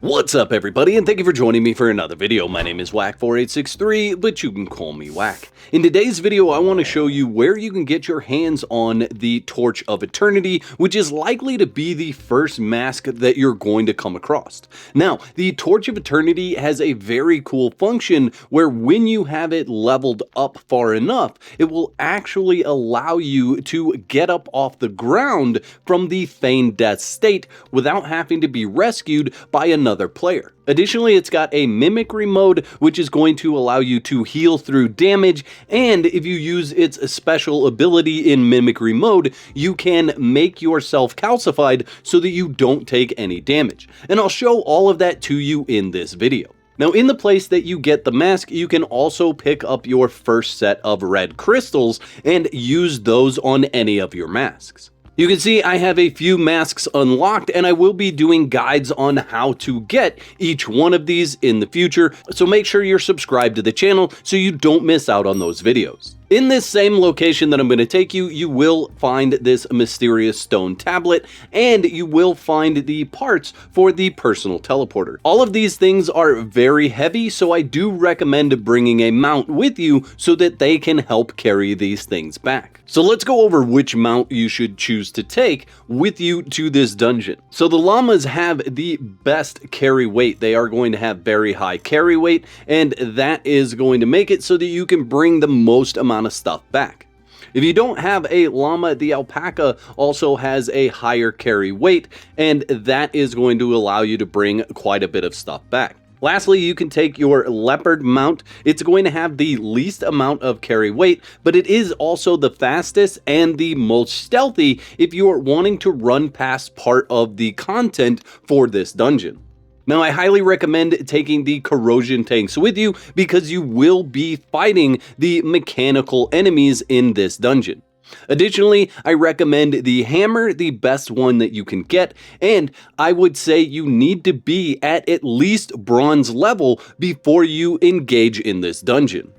What's up everybody, and thank you for joining me for another video. My name is Whack4863, but you can call me Whack. In today's video, I want to show you where you can get your hands on the Torch of Eternity, which is likely to be the first mask that you're going to come across. Now, the Torch of Eternity has a very cool function where when you have it leveled up far enough, it will actually allow you to get up off the ground from the feigned death state without having to be rescued by another player. Additionally, it's got a mimicry mode, which is going to allow you to heal through damage, and if you use its special ability in mimicry mode, you can make yourself calcified so that you don't take any damage. And I'll show all of that to you in this video. Now, in the place that you get the mask, you can also pick up your first set of red crystals and use those on any of your masks. You can see I have a few masks unlocked, and I will be doing guides on how to get each one of these in the future, so make sure you're subscribed to the channel so you don't miss out on those videos. In this same location that I'm going to take you, you will find this mysterious stone tablet, and you will find the parts for the personal teleporter. All of these things are very heavy, so I do recommend bringing a mount with you so that they can help carry these things back. So let's go over which mount you should choose to take with you to this dungeon. So the llamas have the best carry weight. They are going to have very high carry weight, and that is going to make it so that you can bring the most amount of stuff back. If you don't have a llama, the alpaca also has a higher carry weight, and that is going to allow you to bring quite a bit of stuff back. Lastly, you can take your leopard mount. It's going to have the least amount of carry weight, but it is also the fastest and the most stealthy if you are wanting to run past part of the content for this dungeon. Now, I highly recommend taking the corrosion tanks with you because you will be fighting the mechanical enemies in this dungeon. Additionally, I recommend the hammer, the best one that you can get, and I would say you need to be at least bronze level before you engage in this dungeon.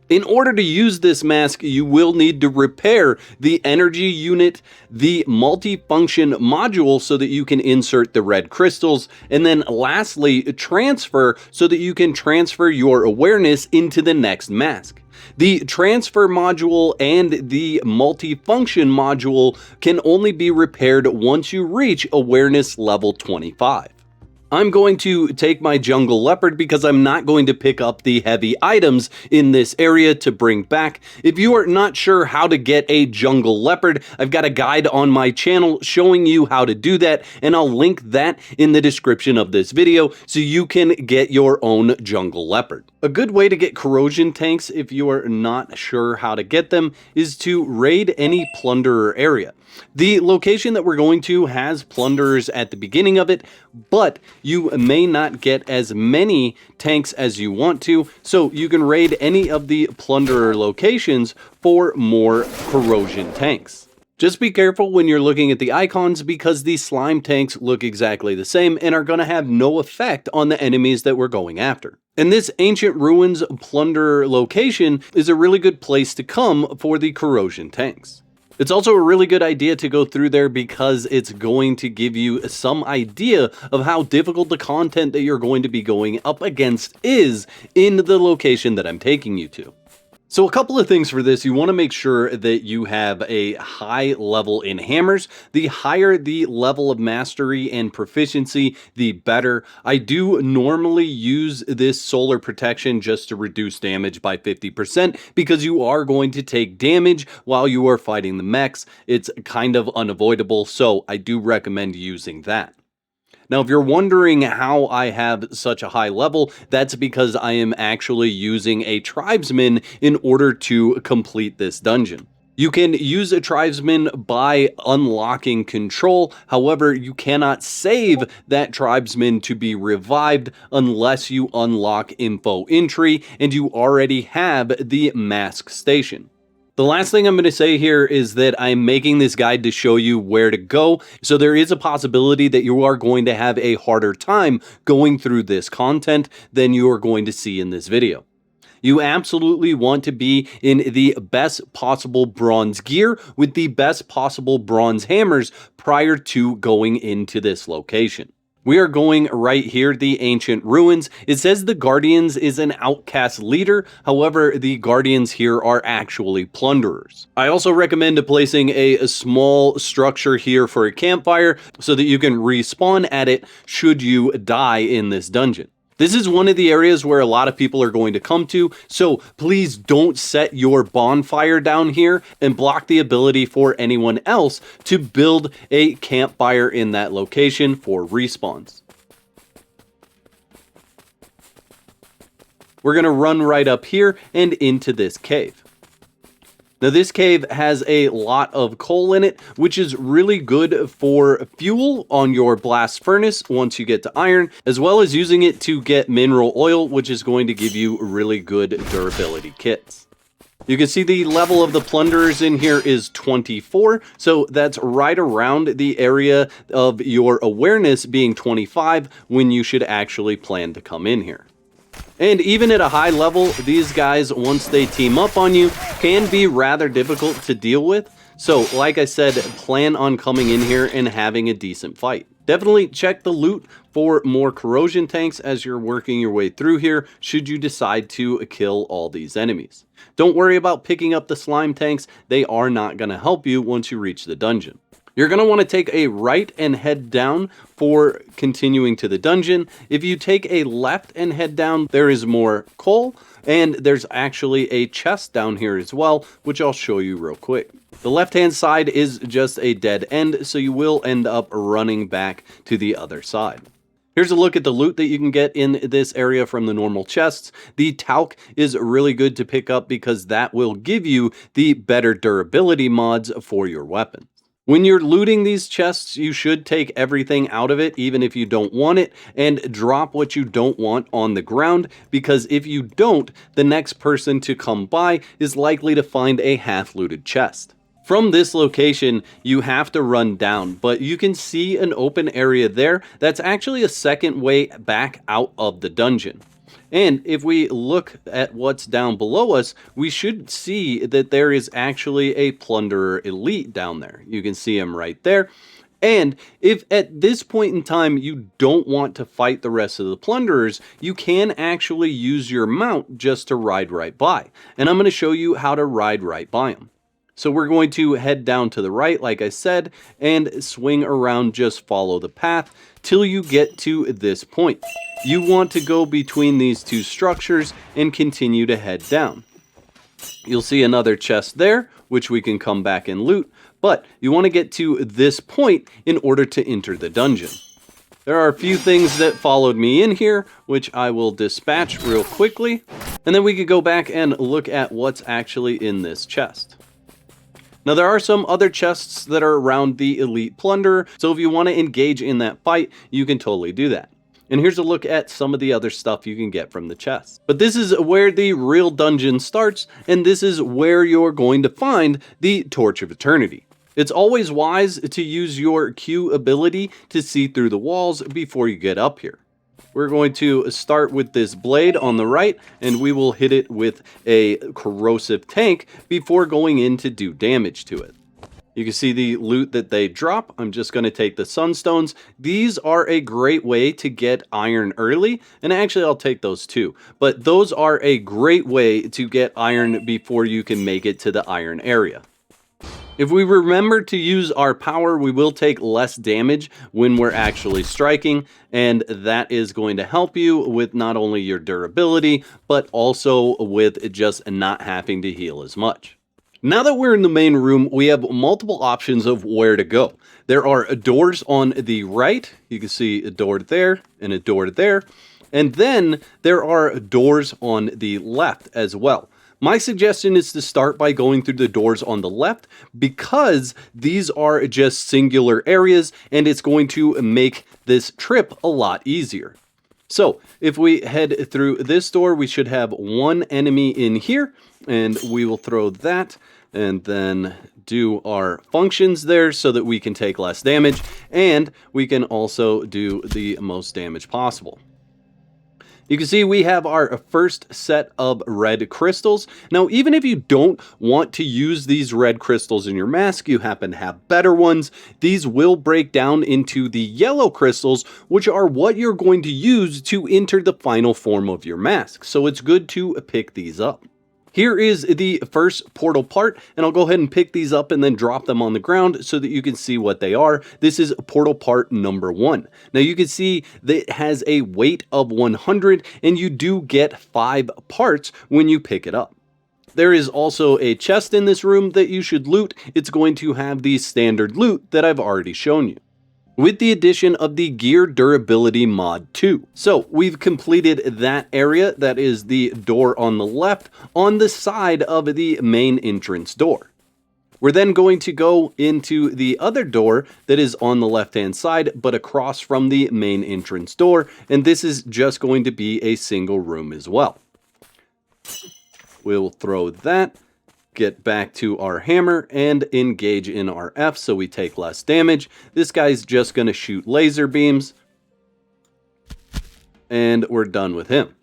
In order to use this mask, you will need to repair the energy unit, the multifunction module so that you can insert the red crystals, and then lastly, transfer so that you can transfer your awareness into the next mask. The transfer module and the multifunction module can only be repaired once you reach awareness level 25. I'm going to take my jungle leopard because I'm not going to pick up the heavy items in this area to bring back. If you are not sure how to get a jungle leopard, I've got a guide on my channel showing you how to do that, and I'll link that in the description of this video so you can get your own jungle leopard. A good way to get corrosion tanks if you are not sure how to get them is to raid any plunderer area. The location that we're going to has plunderers at the beginning of it, but you may not get as many tanks as you want to, so you can raid any of the plunderer locations for more corrosion tanks. Just be careful when you're looking at the icons because the slime tanks look exactly the same and are going to have no effect on the enemies that we're going after. And this Ancient Ruins plunderer location is a really good place to come for the corrosion tanks. It's also a really good idea to go through there because it's going to give you some idea of how difficult the content that you're going to be going up against is in the location that I'm taking you to. So a couple of things for this. You want to make sure that you have a high level in hammers. The higher the level of mastery and proficiency, the better. I do normally use this solar protection just to reduce damage by 50% because you are going to take damage while you are fighting the mechs. It's kind of unavoidable, so I do recommend using that. Now, if you're wondering how I have such a high level, that's because I am actually using a tribesman in order to complete this dungeon. You can use a tribesman by unlocking control, however, you cannot save that tribesman to be revived unless you unlock info entry and you already have the mask station. The last thing I'm going to say here is that I'm making this guide to show you where to go, so there is a possibility that you are going to have a harder time going through this content than you are going to see in this video. You absolutely want to be in the best possible bronze gear with the best possible bronze hammers prior to going into this location. We are going right here, the Ancient Ruins. It says the Guardians is an outcast leader. However, the Guardians here are actually plunderers. I also recommend placing a small structure here for a campfire so that you can respawn at it should you die in this dungeon. This is one of the areas where a lot of people are going to come to, so please don't set your bonfire down here and block the ability for anyone else to build a campfire in that location for respawns. We're going to run right up here and into this cave. Now this cave has a lot of coal in it, which is really good for fuel on your blast furnace once you get to iron, as well as using it to get mineral oil, which is going to give you really good durability kits. You can see the level of the plunderers in here is 24, so that's right around the area of your awareness being 25 when you should actually plan to come in here. And even at a high level, these guys, once they team up on you, can be rather difficult to deal with. So, like I said, plan on coming in here and having a decent fight. Definitely check the loot for more corrosion tanks as you're working your way through here, should you decide to kill all these enemies. Don't worry about picking up the slime tanks, they are not going to help you once you reach the dungeon. You're going to want to take a right and head down for continuing to the dungeon. If you take a left and head down, there is more coal, and there's actually a chest down here as well, which I'll show you real quick. The left-hand side is just a dead end, so you will end up running back to the other side. Here's a look at the loot that you can get in this area from the normal chests. The talc is really good to pick up because that will give you the better durability mods for your weapon. When you're looting these chests, you should take everything out of it, even if you don't want it, and drop what you don't want on the ground, because if you don't, the next person to come by is likely to find a half-looted chest. From this location, you have to run down, but you can see an open area there. That's actually a second way back out of the dungeon. And if we look at what's down below us, we should see that there is actually a Plunderer Elite down there. You can see him right there. And if at this point in time you don't want to fight the rest of the Plunderers, you can actually use your mount just to ride right by. And I'm going to show you how to ride right by them. So we're going to head down to the right, like I said, and swing around, just follow the path till you get to this point. You want to go between these two structures and continue to head down. You'll see another chest there, which we can come back and loot, but you want to get to this point in order to enter the dungeon. There are a few things that followed me in here, which I will dispatch real quickly, and then we could go back and look at what's actually in this chest. Now there are some other chests that are around the Elite Plunderer, so if you want to engage in that fight, you can totally do that. And here's a look at some of the other stuff you can get from the chests. But this is where the real dungeon starts, and this is where you're going to find the Torch of Eternity. It's always wise to use your Q ability to see through the walls before you get up here. We're going to start with this blade on the right, and we will hit it with a corrosive tank before going in to do damage to it. You can see the loot that they drop. I'm just going to take the sunstones. These are a great way to get iron early, and actually I'll take those too. But those are a great way to get iron before you can make it to the iron area. If we remember to use our power, we will take less damage when we're actually striking, and that is going to help you with not only your durability, but also with just not having to heal as much. Now that we're in the main room, we have multiple options of where to go. There are doors on the right. You can see a door there and a door there. And then there are doors on the left as well. My suggestion is to start by going through the doors on the left because these are just singular areas and it's going to make this trip a lot easier. So if we head through this door, we should have one enemy in here, and we will throw that and then do our functions there so that we can take less damage, and we can also do the most damage possible. You can see we have our first set of red crystals. Now, even if you don't want to use these red crystals in your mask, you happen to have better ones, these will break down into the yellow crystals, which are what you're going to use to enter the final form of your mask. So it's good to pick these up. Here is the first portal part, and I'll go ahead and pick these up and then drop them on the ground so that you can see what they are. This is portal part number 1. Now you can see that it has a weight of 100, and you do get 5 parts when you pick it up. There is also a chest in this room that you should loot. It's going to have the standard loot that I've already shown you, with the addition of the Gear Durability Mod 2. So we've completed that area. That is the door on the left on the side of the main entrance door. We're then going to go into the other door that is on the left hand side but across from the main entrance door, and this is just going to be a single room as well. We'll throw that, get back to our hammer, and engage in our F so we take less damage. This guy's just going to shoot laser beams, and we're done with him.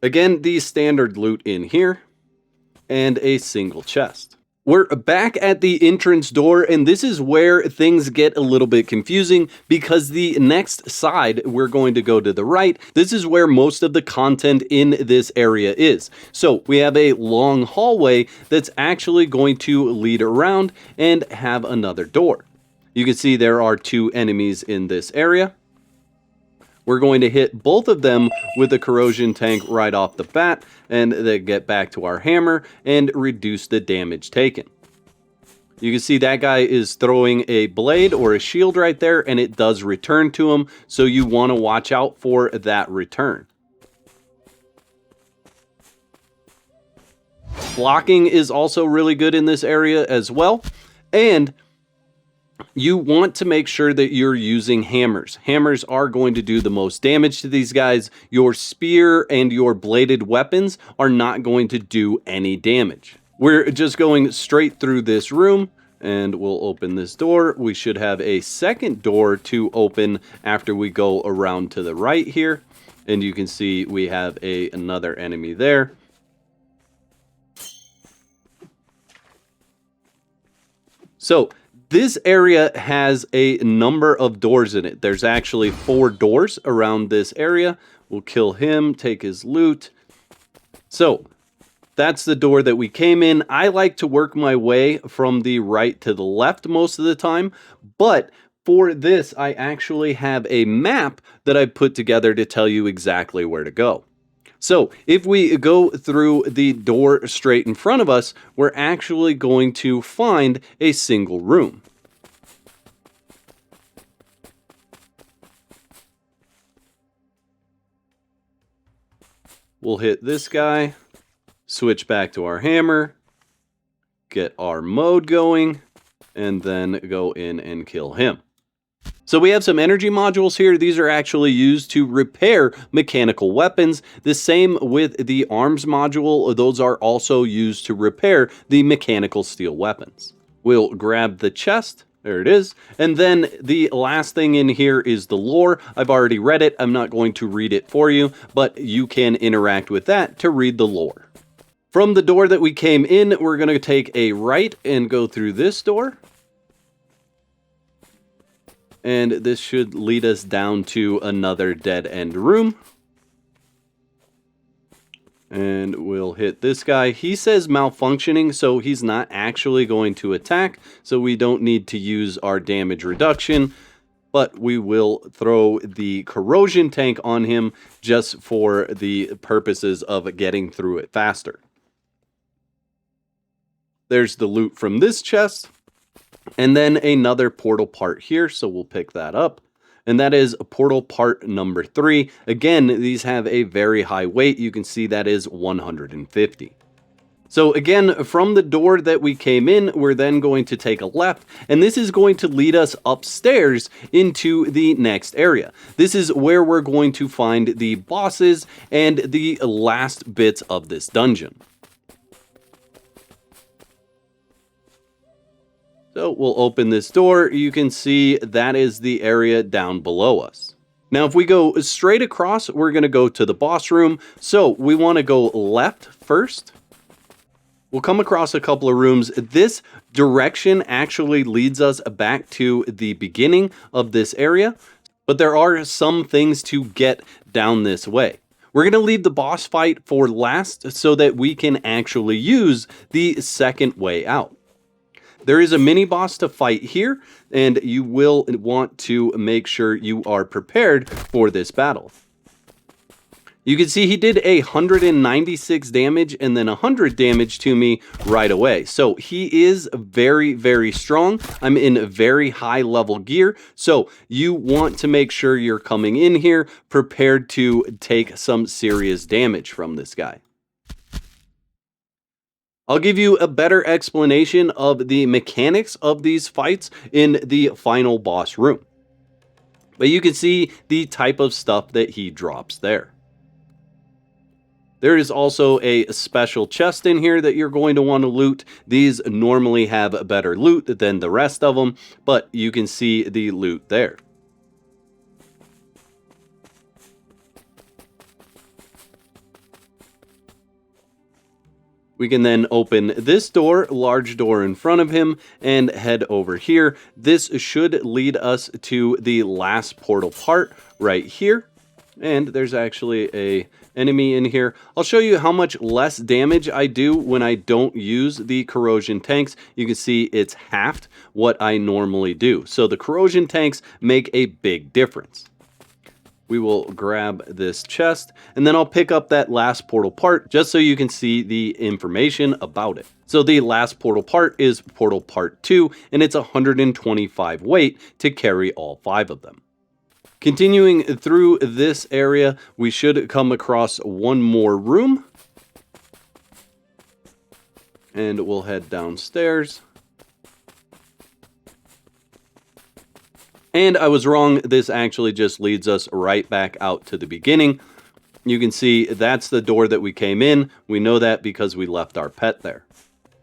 Again, the standard loot in here, and a single chest. We're back at the entrance door, and this is where things get a little bit confusing because the next side, we're going to go to the right. This is where most of the content in this area is. So we have a long hallway that's actually going to lead around and have another door. You can see there are 2 enemies in this area. We're going to hit both of them with a corrosion tank right off the bat, and then get back to our hammer and reduce the damage taken. You can see that guy is throwing a blade or a shield right there, and it does return to him, so you want to watch out for that return. Blocking is also really good in this area as well, and you want to make sure that you're using hammers. Hammers are going to do the most damage to these guys. Your spear and your bladed weapons are not going to do any damage. We're just going straight through this room, and we'll open this door. We should have a second door to open after we go around to the right here. And you can see we have another enemy there. So this area has a number of doors in it. There's actually 4 doors around this area. We'll kill him, take his loot. So that's the door that we came in. I like to work my way from the right to the left most of the time, but for this, I actually have a map that I put together to tell you exactly where to go. So if we go through the door straight in front of us, we're actually going to find a single room. We'll hit this guy, switch back to our hammer, get our mode going, and then go in and kill him. So we have some energy modules here. These are actually used to repair mechanical weapons. The same with the arms module. Those are also used to repair the mechanical steel weapons. We'll grab the chest. There it is. And then the last thing in here is the lore. I've already read it. I'm not going to read it for you, but you can interact with that to read the lore. From the door that we came in, we're going to take a right and go through this door. And this should lead us down to another dead-end room. And we'll hit this guy. He says malfunctioning, so he's not actually going to attack. So we don't need to use our damage reduction. But we will throw the corrosion tank on him just for the purposes of getting through it faster. There's the loot from this chest. And then another portal part here, so we'll pick that up. And that is portal part number 3. Again, these have a very high weight. You can see that is 150. So again, from the door that we came in, we're then going to take a left, and this is going to lead us upstairs into the next area. This is where we're going to find the bosses and the last bits of this dungeon. So we'll open this door. You can see that is the area down below us. Now, if we go straight across, we're going to go to the boss room. So we want to go left first. We'll come across a couple of rooms. This direction actually leads us back to the beginning of this area, but there are some things to get down this way. We're going to leave the boss fight for last so that we can actually use the second way out. There is a mini boss to fight here, and you will want to make sure you are prepared for this battle. You can see he did 196 damage and then 100 damage to me right away. So he is very, very strong. I'm in very high level gear. So you want to make sure you're coming in here prepared to take some serious damage from this guy. I'll give you a better explanation of the mechanics of these fights in the final boss room. But you can see the type of stuff that he drops there. There is also a special chest in here that you're going to want to loot. These normally have better loot than the rest of them, but you can see the loot there. We can then open this door, large door in front of him, and head over here. This should lead us to the last portal part right here. And there's actually a enemy in here. I'll show you how much less damage I do when I don't use the corrosion tanks. You can see it's halved what I normally do. So the corrosion tanks make a big difference. We will grab this chest, and then I'll pick up that last portal part just so you can see the information about it. So the last portal part is portal part 2, and it's 125 weight to carry all 5 of them. Continuing through this area, we should come across one more room, and we'll head downstairs. And I was wrong, this actually just leads us right back out to the beginning. You can see that's the door that we came in. We know that because we left our pet there.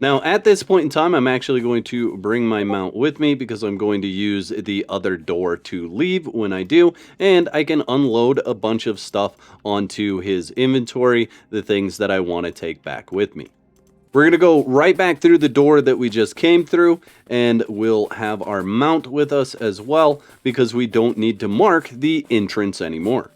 Now, at this point in time, I'm actually going to bring my mount with me because I'm going to use the other door to leave when I do, and I can unload a bunch of stuff onto his inventory, the things that I want to take back with me. We're going to go right back through the door that we just came through, and we'll have our mount with us as well because we don't need to mark the entrance anymore.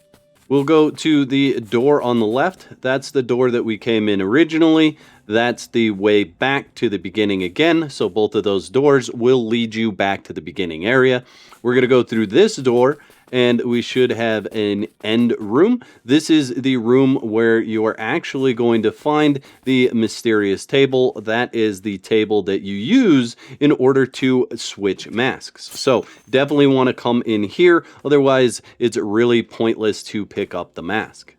We'll go to the door on the left. That's the door that we came in originally. That's the way back to the beginning again. So both of those doors will lead you back to the beginning area. We're going to go through this door, and we should have an end room. This is the room where you are actually going to find the mysterious table. That is the table that you use in order to switch masks. So definitely want to come in here. Otherwise, it's really pointless to pick up the mask.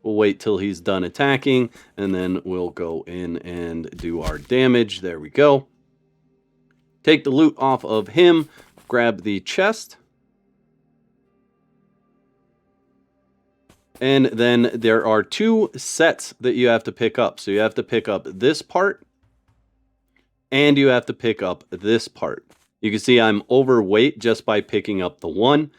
We'll wait till he's done attacking, and then we'll go in and do our damage. There we go. Take the loot off of him. Grab the chest. And then there are 2 sets that you have to pick up. So you have to pick up this part, and you have to pick up this part. You can see I'm overweight just by picking up the one.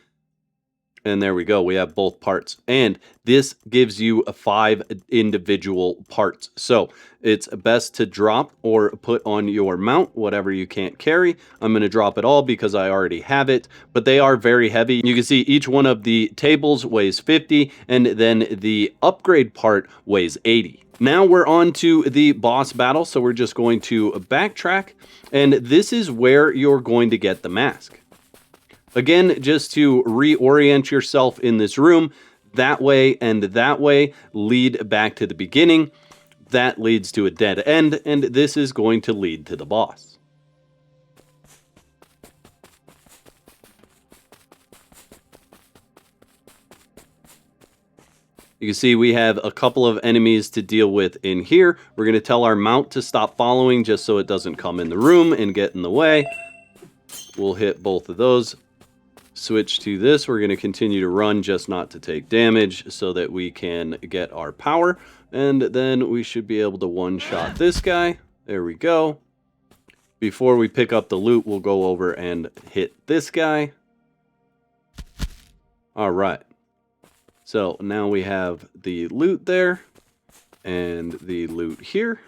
And there we go. We have both parts. And this gives you 5 individual parts. So it's best to drop or put on your mount whatever you can't carry. I'm going to drop it all because I already have it. But they are very heavy. You can see each one of the tables weighs 50. And then the upgrade part weighs 80. Now we're on to the boss battle. So we're just going to backtrack. And this is where you're going to get the mask. Again, just to reorient yourself in this room, that way and that way lead back to the beginning. That leads to a dead end, and this is going to lead to the boss. You can see we have a couple of enemies to deal with in here. We're going to tell our mount to stop following just so it doesn't come in the room and get in the way. We'll hit both of those. Switch to this. We're going to continue to run just not to take damage so that we can get our power. And then we should be able to one-shot this guy. There we go. Before we pick up the loot, we'll go over and hit this guy. All right. So now we have the loot there and the loot here.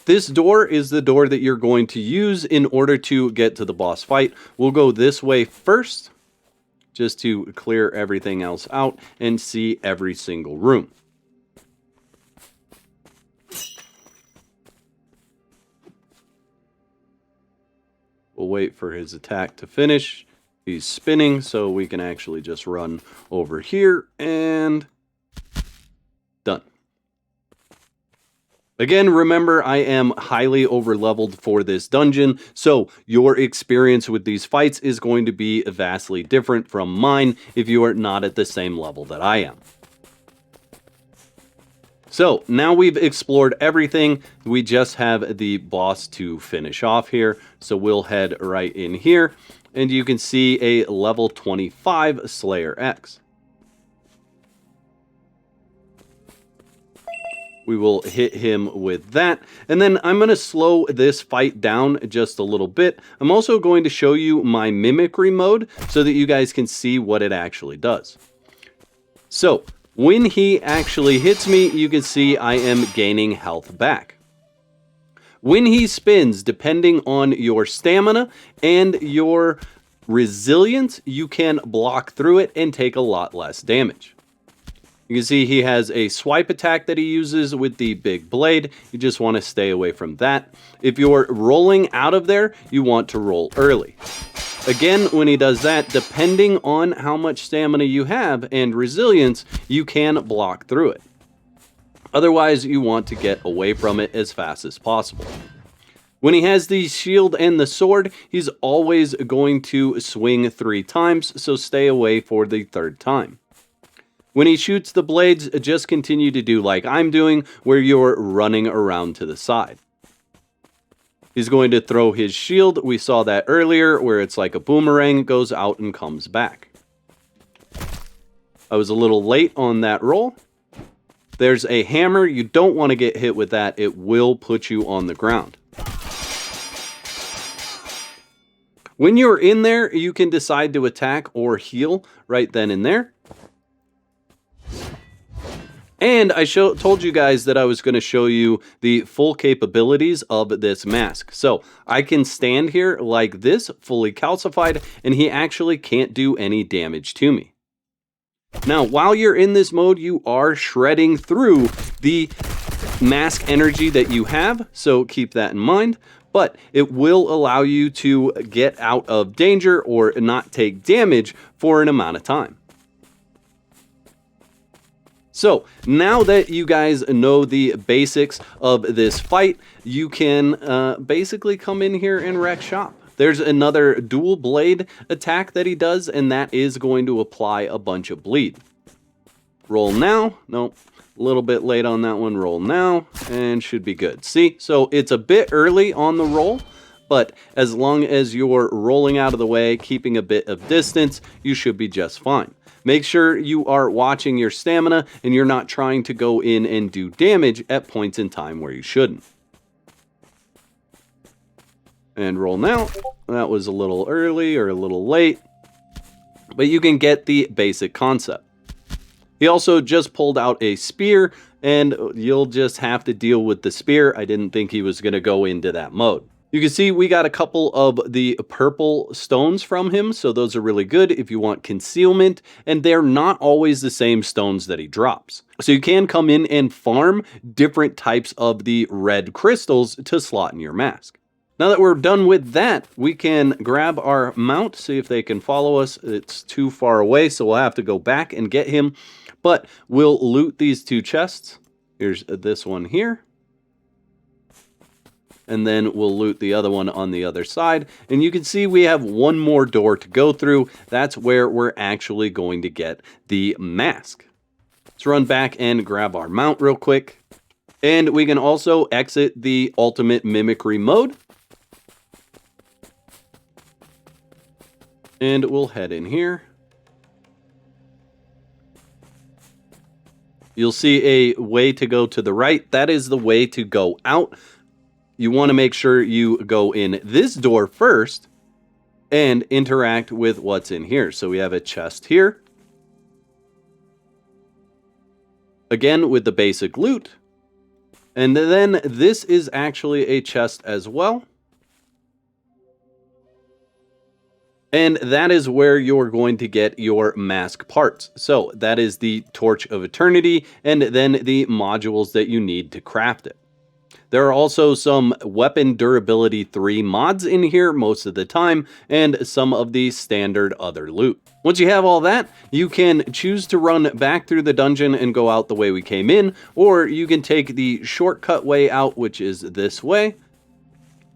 This door is the door that you're going to use in order to get to the boss fight. We'll go this way first, just to clear everything else out and see every single room. We'll wait for his attack to finish. He's spinning, so we can actually just run over here and done. Again, remember, I am highly overleveled for this dungeon, so your experience with these fights is going to be vastly different from mine if you are not at the same level that I am. So, now we've explored everything. We just have the boss to finish off here, so we'll head right in here, and you can see a level 25 Slayer X. We will hit him with that. And then I'm going to slow this fight down just a little bit. I'm also going to show you my mimicry mode so that you guys can see what it actually does. So when he actually hits me, you can see I am gaining health back. When he spins, depending on your stamina and your resilience, you can block through it and take a lot less damage. You can see he has a swipe attack that he uses with the big blade. You just want to stay away from that. If you're rolling out of there, you want to roll early. Again, when he does that, depending on how much stamina you have and resilience, you can block through it. Otherwise, you want to get away from it as fast as possible. When he has the shield and the sword, he's always going to swing 3 times, so stay away for the 3rd time. When he shoots the blades, just continue to do like I'm doing, where you're running around to the side. He's going to throw his shield. We saw that earlier, where it's like a boomerang, goes out and comes back. I was a little late on that roll. There's a hammer. You don't want to get hit with that. It will put you on the ground. When you're in there, you can decide to attack or heal right then and there. And I told you guys that I was going to show you the full capabilities of this mask. So I can stand here like this, fully calcified, and he actually can't do any damage to me. Now, while you're in this mode, you are shredding through the mask energy that you have, so keep that in mind. But it will allow you to get out of danger or not take damage for an amount of time. So now that you guys know the basics of this fight, you can basically come in here and wreck shop. There's another dual blade attack that he does, and that is going to apply a bunch of bleed. Roll now. Nope. A little bit late on that one. Roll now, and should be good. See, so it's a bit early on the roll, but as long as you're rolling out of the way, keeping a bit of distance, you should be just fine. Make sure you are watching your stamina and you're not trying to go in and do damage at points in time where you shouldn't. And roll now. That was a little early or a little late, but you can get the basic concept. He also just pulled out a spear, and you'll just have to deal with the spear. I didn't think he was going to go into that mode. You can see we got a couple of the purple stones from him, so those are really good if you want concealment, and they're not always the same stones that he drops. So you can come in and farm different types of the red crystals to slot in your mask. Now that we're done with that, we can grab our mount, see if they can follow us. It's too far away, so we'll have to go back and get him, but we'll loot these 2 chests. Here's this one here. And then we'll loot the other one on the other side. And you can see we have one more door to go through. That's where we're actually going to get the mask. Let's run back and grab our mount real quick. And we can also exit the ultimate mimicry mode. And we'll head in here. You'll see a way to go to the right. That is the way to go out. You want to make sure you go in this door first, and interact with what's in here. So we have a chest here. Again, with the basic loot. And then this is actually a chest as well. And that is where you're going to get your mask parts. So that is the Torch of Eternity and then the modules that you need to craft it. There are also some Weapon Durability 3 mods in here most of the time, and some of the standard other loot. Once you have all that, you can choose to run back through the dungeon and go out the way we came in, or you can take the shortcut way out, which is this way.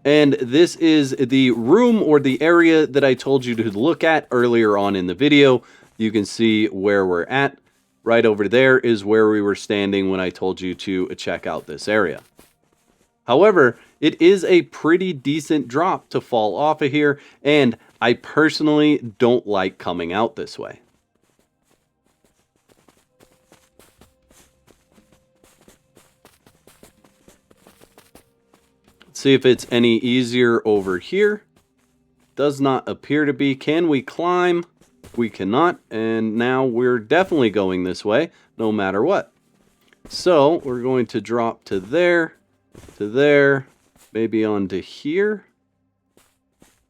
And this is the room or the area that I told you to look at earlier on in the video. You can see where we're at. Right over there is where we were standing when I told you to check out this area. However, it is a pretty decent drop to fall off of here, and I personally don't like coming out this way. See if it's any easier over here. Does not appear to be. Can we climb? We cannot, and now we're definitely going this way, no matter what. So we're going to drop to there, maybe onto here.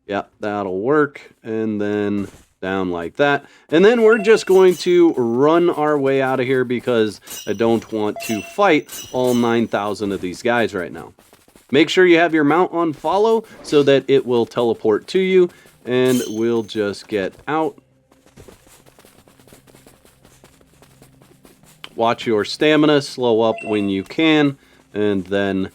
Yeah, that'll work, and then down like that. And then we're just going to run our way out of here because I don't want to fight all 9,000 of these guys right now. Make sure you have your mount on follow so that it will teleport to you, and we'll just get out. Watch your stamina slow up when you can, and then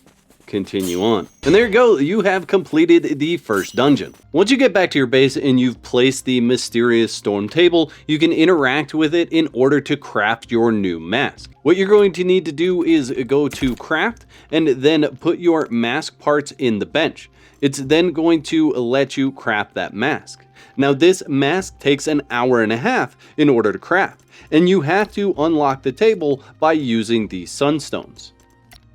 continue on. And there you go, you have completed the first dungeon. Once you get back to your base and you've placed the mysterious storm table, you can interact with it in order to craft your new mask. What you're going to need to do is go to craft and then put your mask parts in the bench. It's then going to let you craft that mask. Now this mask takes an hour and a half in order to craft, and you have to unlock the table by using these sunstones.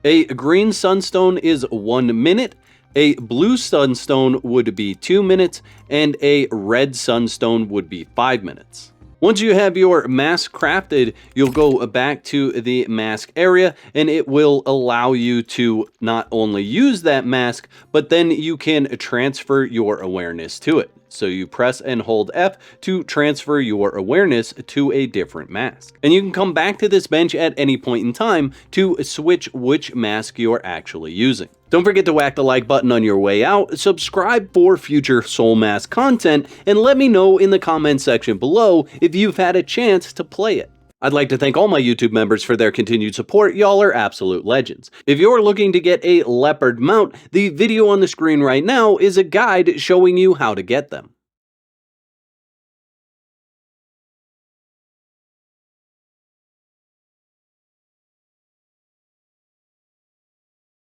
A green sunstone is 1 minute, a blue sunstone would be 2 minutes, and a red sunstone would be 5 minutes. Once you have your mask crafted, you'll go back to the mask area, and it will allow you to not only use that mask, but then you can transfer your awareness to it. So you press and hold F to transfer your awareness to a different mask. And you can come back to this bench at any point in time to switch which mask you're actually using. Don't forget to whack the like button on your way out, subscribe for future Soul Mask content, and let me know in the comment section below if you've had a chance to play it. I'd like to thank all my YouTube members for their continued support. Y'all are absolute legends. If you're looking to get a leopard mount, the video on the screen right now is a guide showing you how to get them.